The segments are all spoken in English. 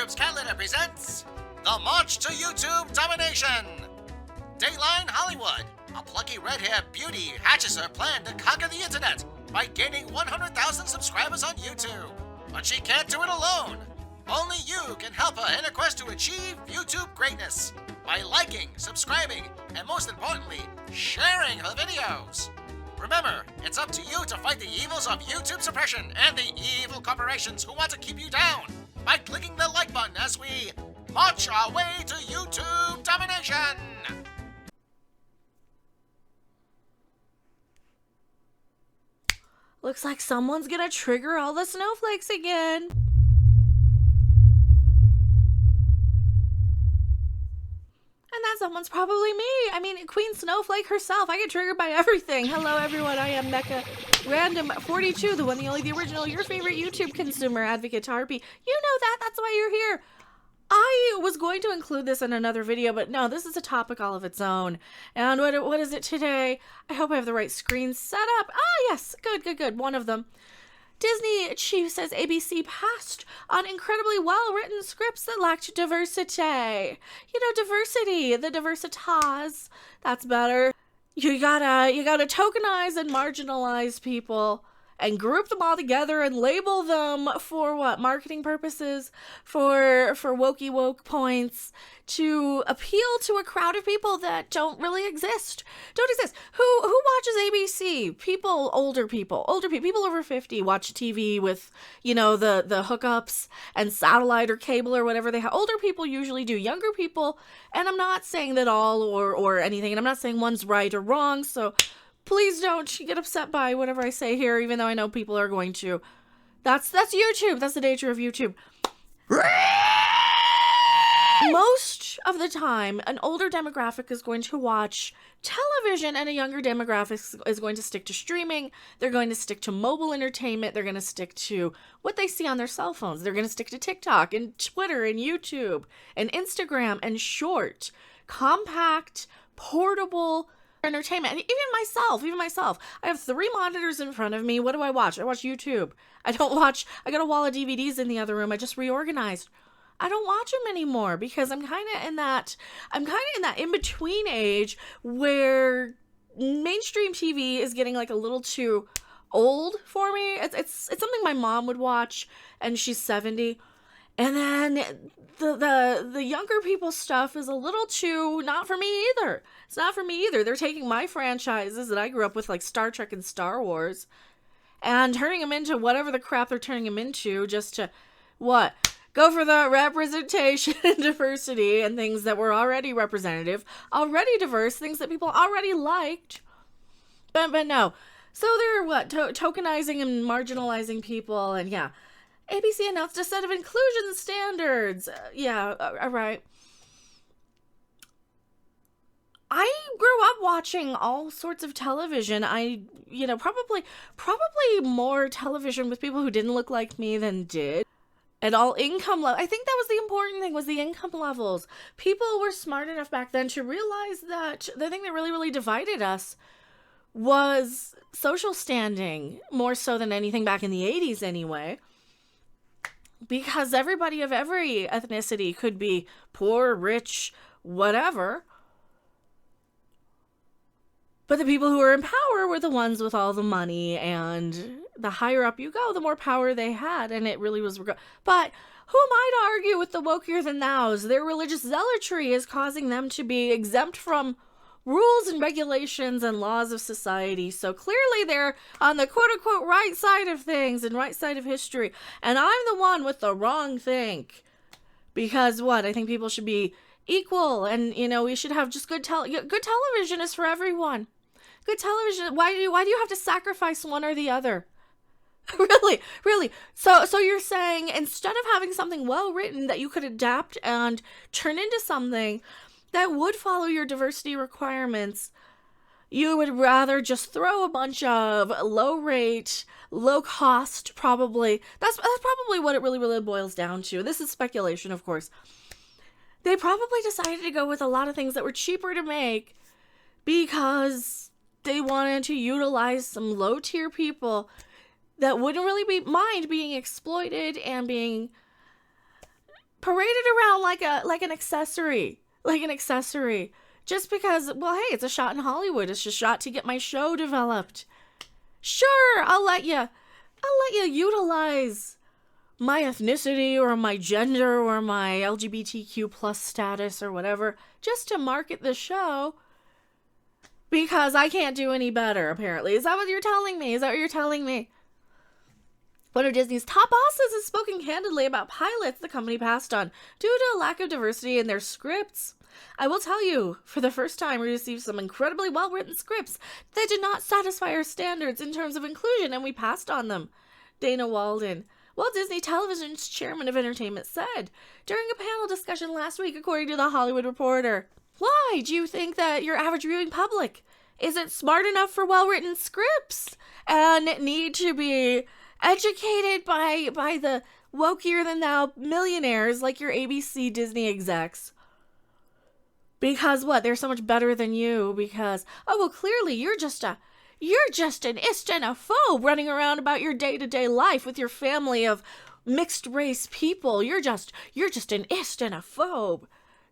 YouTube's Cat Litter presents The March to YouTube Domination. Dateline Hollywood. A plucky red-haired beauty hatches her plan to conquer the internet by gaining 100,000 subscribers on YouTube. But she can't do it alone. Only you can help her in her quest to achieve YouTube greatness by liking, subscribing, and most importantly, sharing her videos. Remember, it's up to you to fight the evils of YouTube suppression and the evil corporations who want to keep you down by clicking the like button as we march our way to YouTube domination. Looks like someone's gonna trigger all the snowflakes again. And that someone's probably me. I mean, Queen Snowflake herself. I get triggered by everything. Hello, everyone. I am Mecha Random 42, the one, the only, the original, your favorite YouTube consumer advocate, Harpy. You know that. That's why you're here. I was going to include this in another video, but no, this is a topic all of its own. And what is it today? I hope I have the right screen set up. Ah, yes. Good. One of them. Disney chief says ABC passed on incredibly well-written scripts that lacked diversity. You know, diversity, the diversitas. That's better. You gotta tokenize and marginalize people and group them all together and label them for what? Marketing purposes, for woke points, to appeal to a crowd of people that don't really exist. Who watches ABC? Older people over 50 watch TV with, you know, the hookups and satellite or cable or whatever they have. Older people usually do. Younger people, and I'm not saying that all or anything, and I'm not saying one's right or wrong, so please don't get upset by whatever I say here, even though I know people are going to. That's YouTube. That's the nature of YouTube. Most of the time, an older demographic is going to watch television and a younger demographic is going to stick to streaming. They're going to stick to mobile entertainment. They're going to stick to what they see on their cell phones. They're going to stick to TikTok and Twitter and YouTube and Instagram and short, compact, portable entertainment. And even myself, I have 3 monitors in front of me. What do I watch? I watch YouTube. I got a wall of DVDs in the other room. I just reorganized. I don't watch them anymore because I'm kind of in that in-between age where mainstream TV is getting like a little too old for me. It's something my mom would watch, and she's 70. And then the younger people stuff is a little too not for me either. It's not for me either. They're taking my franchises that I grew up with, like Star Trek and Star Wars, and turning them into whatever the crap they're turning them into just to, what? Go for the representation and diversity and things that were already representative, already diverse, things that people already liked. But no. So they're tokenizing and marginalizing people, and yeah. ABC announced a set of inclusion standards. All right. I grew up watching all sorts of television. Probably more television with people who didn't look like me than did. At all income levels. I think that was the important thing, was the income levels. People were smart enough back then to realize that the thing that really, really divided us was social standing, more so than anything back in the 80s anyway. Because everybody of every ethnicity could be poor, rich, whatever. But the people who were in power were the ones with all the money, and the higher up you go, the more power they had, and it really was. But who am I to argue with the wokier than thous? Their religious zealotry is causing them to be exempt from rules and regulations and laws of society. So clearly they're on the quote-unquote right side of things and right side of history. And I'm the one with the wrong think. Because I think people should be equal, and, we should have just good television is for everyone. Good television. Why do you have to sacrifice one or the other? Really? So you're saying instead of having something well written that you could adapt and turn into something that would follow your diversity requirements, you would rather just throw a bunch of low rate, low cost, probably. That's probably what it really boils down to. This is speculation, of course. They probably decided to go with a lot of things that were cheaper to make because they wanted to utilize some low tier people that wouldn't really mind being exploited and being paraded around like an accessory. Like an accessory. Just because, well, hey, it's a shot in Hollywood. It's a shot to get my show developed. Sure, I'll let you utilize my ethnicity or my gender or my LGBTQ plus status or whatever just to market the show because I can't do any better, apparently. Is that what you're telling me? One of Disney's top bosses has spoken candidly about pilots the company passed on due to a lack of diversity in their scripts. I will tell you, for the first time, we received some incredibly well-written scripts that did not satisfy our standards in terms of inclusion, and we passed on them. Dana Walden, Walt Disney Television's chairman of entertainment, said during a panel discussion last week, according to The Hollywood Reporter. Why do you think that your average viewing public isn't smart enough for well-written scripts and need to be educated by the wokier-than-thou millionaires like your ABC Disney execs? Because what? They're so much better than you because, oh, well, clearly you're just an istenophobe running around about your day-to-day life with your family of mixed-race people. You're just an istenophobe.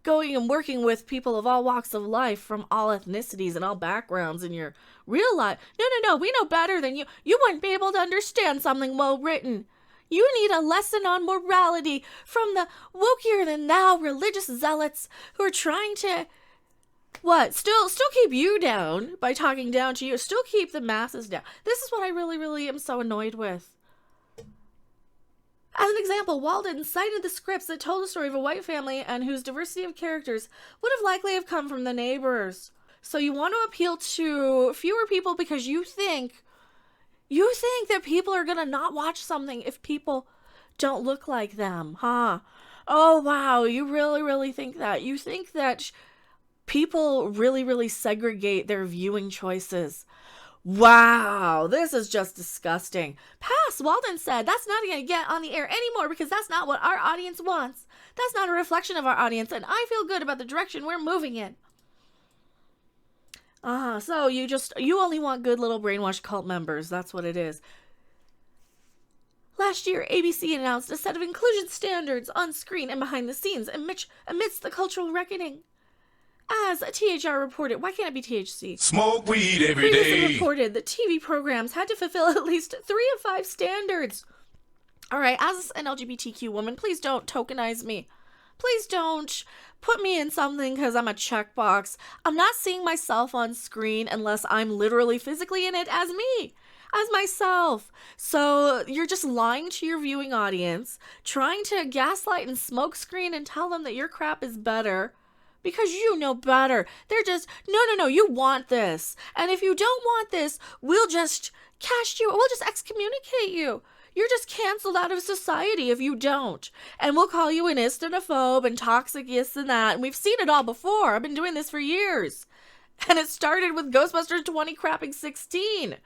Going and working with people of all walks of life from all ethnicities and all backgrounds in your real life. No, we know better than you. You wouldn't be able to understand something well-written. You need a lesson on morality from the wokier-than-thou religious zealots who are trying to, still keep you down by talking down to you, still keep the masses down. This is what I really, really am so annoyed with. As an example, Walden cited the scripts that told the story of a white family and whose diversity of characters would have likely have come from the neighbors. So you want to appeal to fewer people because you think that people are going to not watch something if people don't look like them, huh? Oh, wow, you really, really think that. You think that people really, really segregate their viewing choices. Wow, this is just disgusting. Pass, Walden said. That's not going to get on the air anymore because that's not what our audience wants. That's not a reflection of our audience, and I feel good about the direction we're moving in. So you only want good little brainwashed cult members. That's what it is. Last year, ABC announced a set of inclusion standards on screen and behind the scenes amidst the cultural reckoning. As THR reported, why can't it be THC? Smoke weed every Previously day. reported that TV programs had to fulfill at least 3 of 5 standards. All right, as an LGBTQ woman, please don't tokenize me. Please don't put me in something because I'm a checkbox. I'm not seeing myself on screen unless I'm literally physically in it as me, as myself. So you're just lying to your viewing audience, trying to gaslight and smokescreen and tell them that your crap is better because you know better. They're just, no, you want this. And if you don't want this, we'll just excommunicate you. You're just canceled out of society if you don't. And we'll call you an istenophobe and toxic this and that. And we've seen it all before. I've been doing this for years. And it started with Ghostbusters 20 crapping 16.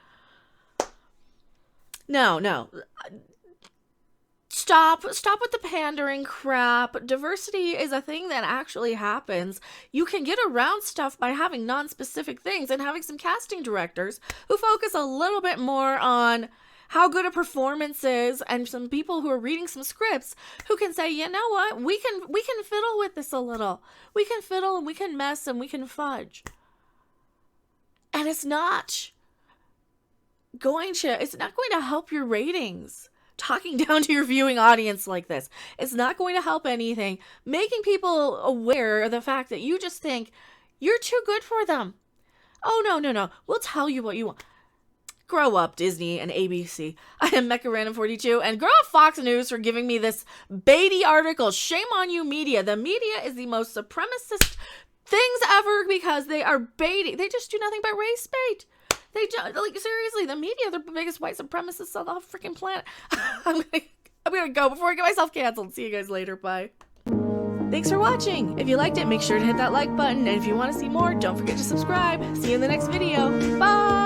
No. Stop with the pandering crap. Diversity is a thing that actually happens. You can get around stuff by having non-specific things and having some casting directors who focus a little bit more on how good a performance is, and some people who are reading some scripts who can say, you know what, we can fiddle with this a little. We can fiddle and we can mess and we can fudge. And it's not going to help your ratings. Talking down to your viewing audience like this. It's not going to help anything. Making people aware of the fact that you just think you're too good for them. Oh, no. We'll tell you what you want. Grow up, Disney and ABC. I am Mecha Random 42, and grow up, Fox News, for giving me this baity article. Shame on you, media. The media is the most supremacist things ever because they are baiting. They just do nothing but race bait. They don't, like, seriously, the media are the biggest white supremacists on the whole freaking planet. I'm gonna go before I get myself canceled. See you guys later. Bye. Thanks for watching. If you liked it, make sure to hit that like button. And if you want to see more, don't forget to subscribe. See you in the next video. Bye.